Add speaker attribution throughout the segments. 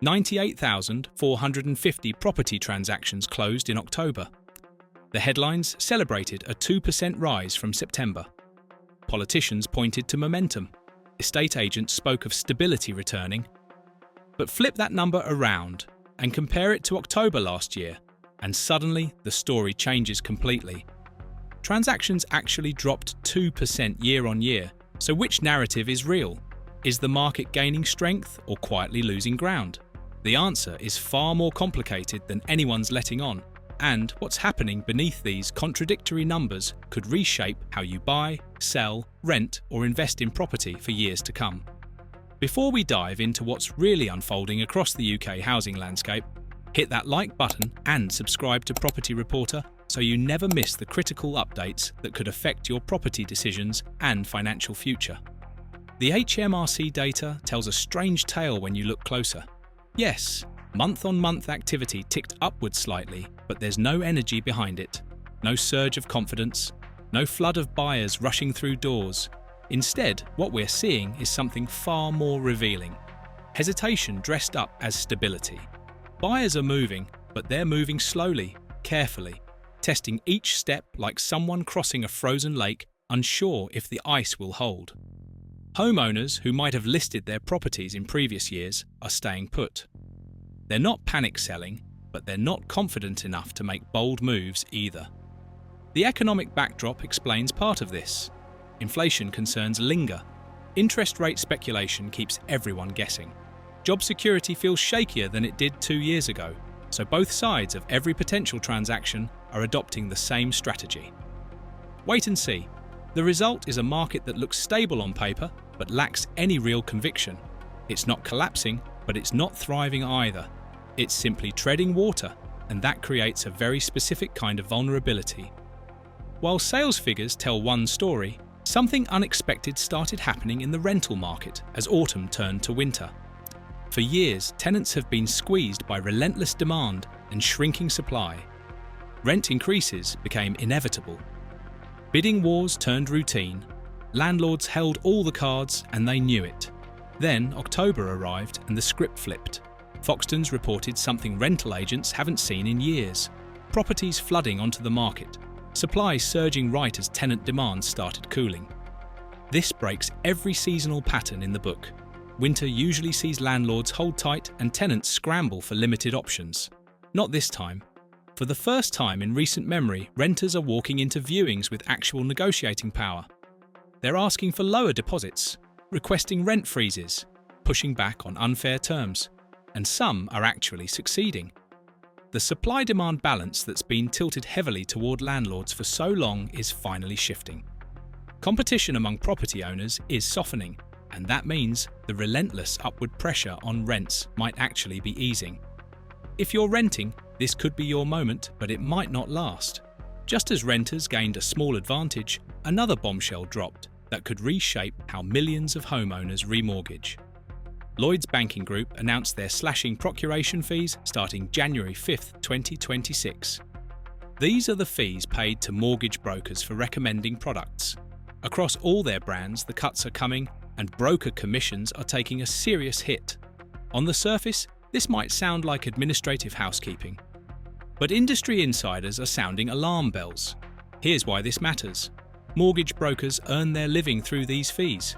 Speaker 1: 98,450 property transactions closed in October. The headlines celebrated a 2% rise from September. Politicians pointed to momentum. Estate agents spoke of stability returning. But flip that number around and compare it to October last year, and suddenly the story changes completely. Transactions actually dropped 2% year on year. So which narrative is real? Is the market gaining strength or quietly losing ground? The answer is far more complicated than anyone's letting on, and what's happening beneath these contradictory numbers could reshape how you buy, sell, rent, or invest in property for years to come. Before we dive into what's really unfolding across the UK housing landscape, hit that like button and subscribe to Property Reporter so you never miss the critical updates that could affect your property decisions and financial future. The HMRC data tells a strange tale when you look closer. Yes, month-on-month activity ticked upwards slightly, but there's no energy behind it. No surge of confidence, no flood of buyers rushing through doors. Instead, what we're seeing is something far more revealing. Hesitation dressed up as stability. Buyers are moving, but they're moving slowly, carefully, testing each step like someone crossing a frozen lake, unsure if the ice will hold. Homeowners who might have listed their properties in previous years are staying put. They're not panic selling, but they're not confident enough to make bold moves either. The economic backdrop explains part of this. Inflation concerns linger. Interest rate speculation keeps everyone guessing. Job security feels shakier than it did 2 years ago, so both sides of every potential transaction are adopting the same strategy. Wait and see. The result is a market that looks stable on paper, but lacks any real conviction. It's not collapsing, but it's not thriving either. It's simply treading water, and that creates a very specific kind of vulnerability. While sales figures tell one story, something unexpected started happening in the rental market as autumn turned to winter. For years, tenants have been squeezed by relentless demand and shrinking supply. Rent increases became inevitable. Bidding wars turned routine. Landlords held all the cards and they knew it. Then October arrived and the script flipped. Foxtons reported something rental agents haven't seen in years. Properties flooding onto the market. Supply surging right as tenant demand started cooling. This breaks every seasonal pattern in the book. Winter usually sees landlords hold tight and tenants scramble for limited options. Not this time. For the first time in recent memory, renters are walking into viewings with actual negotiating power. They're asking for lower deposits, requesting rent freezes, pushing back on unfair terms, and some are actually succeeding. The supply-demand balance that's been tilted heavily toward landlords for so long is finally shifting. Competition among property owners is softening, and that means the relentless upward pressure on rents might actually be easing. If you're renting, this could be your moment, but it might not last. Just as renters gained a small advantage, another bombshell dropped that could reshape how millions of homeowners remortgage. Lloyds Banking Group announced they're slashing procuration fees starting January 5, 2026. These are the fees paid to mortgage brokers for recommending products. Across all their brands, the cuts are coming, and broker commissions are taking a serious hit. On the surface, this might sound like administrative housekeeping. But industry insiders are sounding alarm bells. Here's why this matters. Mortgage brokers earn their living through these fees.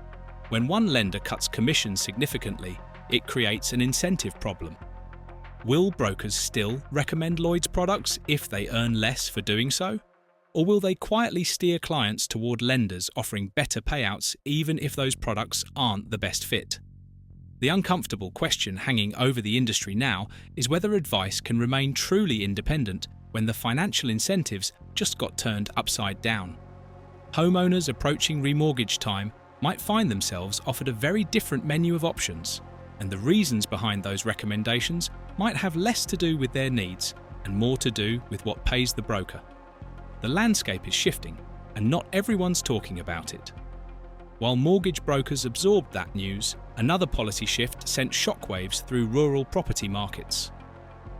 Speaker 1: When one lender cuts commissions significantly, it creates an incentive problem. Will brokers still recommend Lloyds products if they earn less for doing so? Or will they quietly steer clients toward lenders offering better payouts even if those products aren't the best fit? The uncomfortable question hanging over the industry now is whether advice can remain truly independent when the financial incentives just got turned upside down. Homeowners approaching remortgage time might find themselves offered a very different menu of options, and the reasons behind those recommendations might have less to do with their needs and more to do with what pays the broker. The landscape is shifting, and not everyone's talking about it. While mortgage brokers absorbed that news, another policy shift sent shockwaves through rural property markets.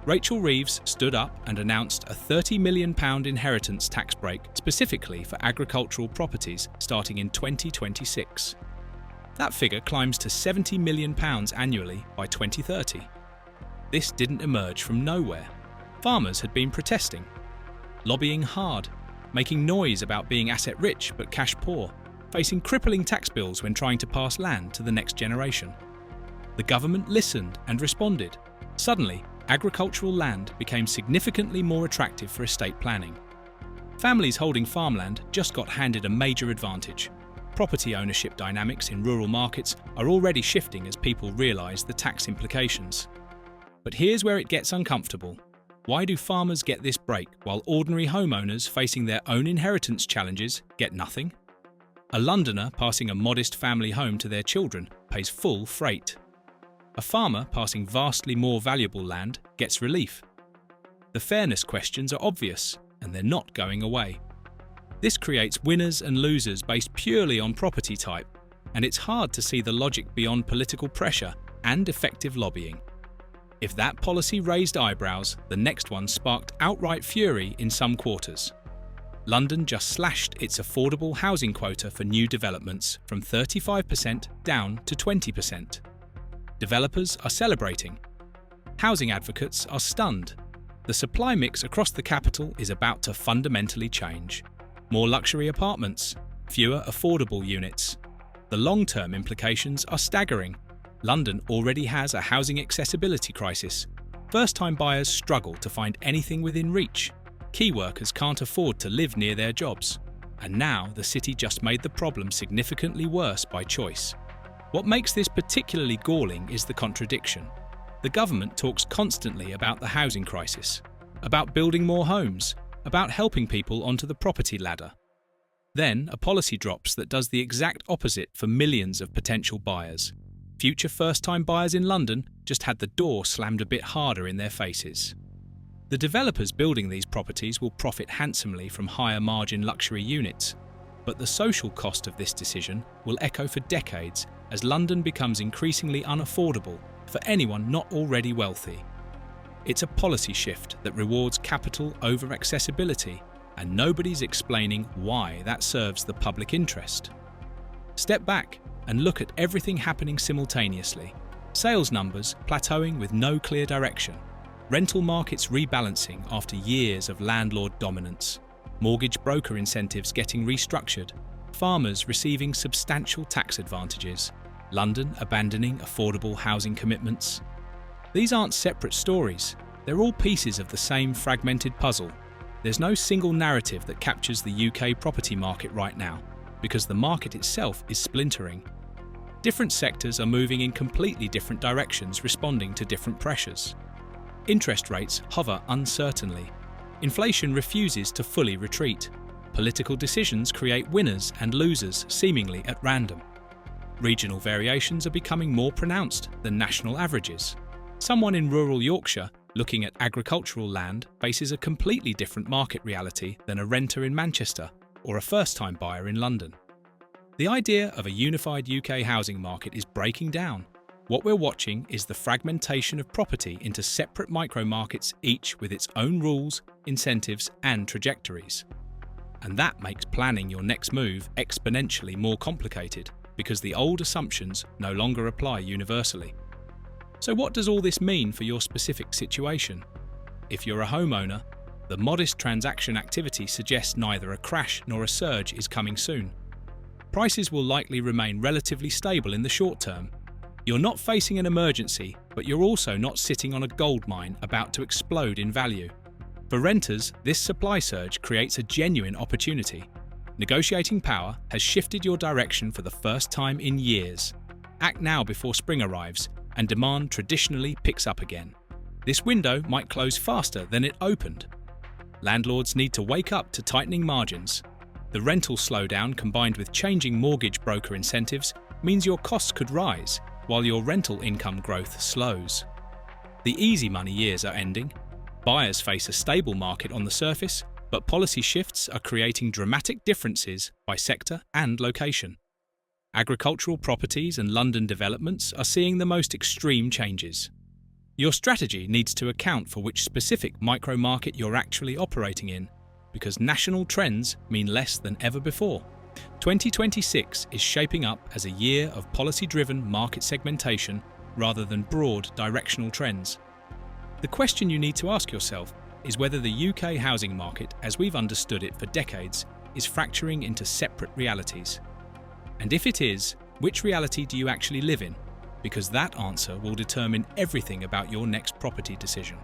Speaker 1: Rachel Reeves stood up and announced a £30 million inheritance tax break specifically for agricultural properties starting in 2026. That figure climbs to £70 million annually by 2030. This didn't emerge from nowhere. Farmers had been protesting, lobbying hard, making noise about being asset-rich but cash-poor, facing crippling tax bills when trying to pass land to the next generation. The government listened and responded. Suddenly, agricultural land became significantly more attractive for estate planning. Families holding farmland just got handed a major advantage. Property ownership dynamics in rural markets are already shifting as people realise the tax implications. But here's where it gets uncomfortable. Why do farmers get this break while ordinary homeowners facing their own inheritance challenges get nothing? A Londoner passing a modest family home to their children pays full freight. A farmer passing vastly more valuable land gets relief. The fairness questions are obvious, and they're not going away. This creates winners and losers based purely on property type, and it's hard to see the logic beyond political pressure and effective lobbying. If that policy raised eyebrows, the next one sparked outright fury in some quarters. London just slashed its affordable housing quota for new developments from 35% down to 20%. Developers are celebrating. Housing advocates are stunned. The supply mix across the capital is about to fundamentally change. More luxury apartments, fewer affordable units. The long-term implications are staggering. London already has a housing accessibility crisis. First-time buyers struggle to find anything within reach. Key workers can't afford to live near their jobs. And now the city just made the problem significantly worse by choice. What makes this particularly galling is the contradiction. The government talks constantly about the housing crisis, about building more homes, about helping people onto the property ladder. Then a policy drops that does the exact opposite for millions of potential buyers. Future first-time buyers in London just had the door slammed a bit harder in their faces. The developers building these properties will profit handsomely from higher margin luxury units, but the social cost of this decision will echo for decades as London becomes increasingly unaffordable for anyone not already wealthy. It's a policy shift that rewards capital over accessibility, and nobody's explaining why that serves the public interest. Step back and look at everything happening simultaneously. Sales numbers plateauing with no clear direction. Rental markets rebalancing after years of landlord dominance. Mortgage broker incentives getting restructured. Farmers receiving substantial tax advantages. London abandoning affordable housing commitments. These aren't separate stories. They're all pieces of the same fragmented puzzle. There's no single narrative that captures the UK property market right now, because the market itself is splintering. Different sectors are moving in completely different directions, responding to different pressures. Interest rates hover uncertainly. Inflation refuses to fully retreat. Political decisions create winners and losers seemingly at random. Regional variations are becoming more pronounced than national averages. Someone in rural Yorkshire looking at agricultural land faces a completely different market reality than a renter in Manchester or a first-time buyer in London. The idea of a unified UK housing market is breaking down. What we're watching is the fragmentation of property into separate micro-markets, each with its own rules, incentives, and trajectories. And that makes planning your next move exponentially more complicated, because the old assumptions no longer apply universally. So what does all this mean for your specific situation? If you're a homeowner, the modest transaction activity suggests neither a crash nor a surge is coming soon. Prices will likely remain relatively stable in the short term. You're not facing an emergency, but you're also not sitting on a gold mine about to explode in value. For renters, this supply surge creates a genuine opportunity. Negotiating power has shifted your direction for the first time in years. Act now before spring arrives, and demand traditionally picks up again. This window might close faster than it opened. Landlords need to wake up to tightening margins. The rental slowdown combined with changing mortgage broker incentives means your costs could rise, while your rental income growth slows. The easy money years are ending. Buyers face a stable market on the surface, but policy shifts are creating dramatic differences by sector and location. Agricultural properties and London developments are seeing the most extreme changes. Your strategy needs to account for which specific micro-market you're actually operating in, because national trends mean less than ever before. 2026 is shaping up as a year of policy-driven market segmentation rather than broad directional trends. The question you need to ask yourself is whether the UK housing market, as we've understood it for decades, is fracturing into separate realities. And if it is, which reality do you actually live in? Because that answer will determine everything about your next property decision.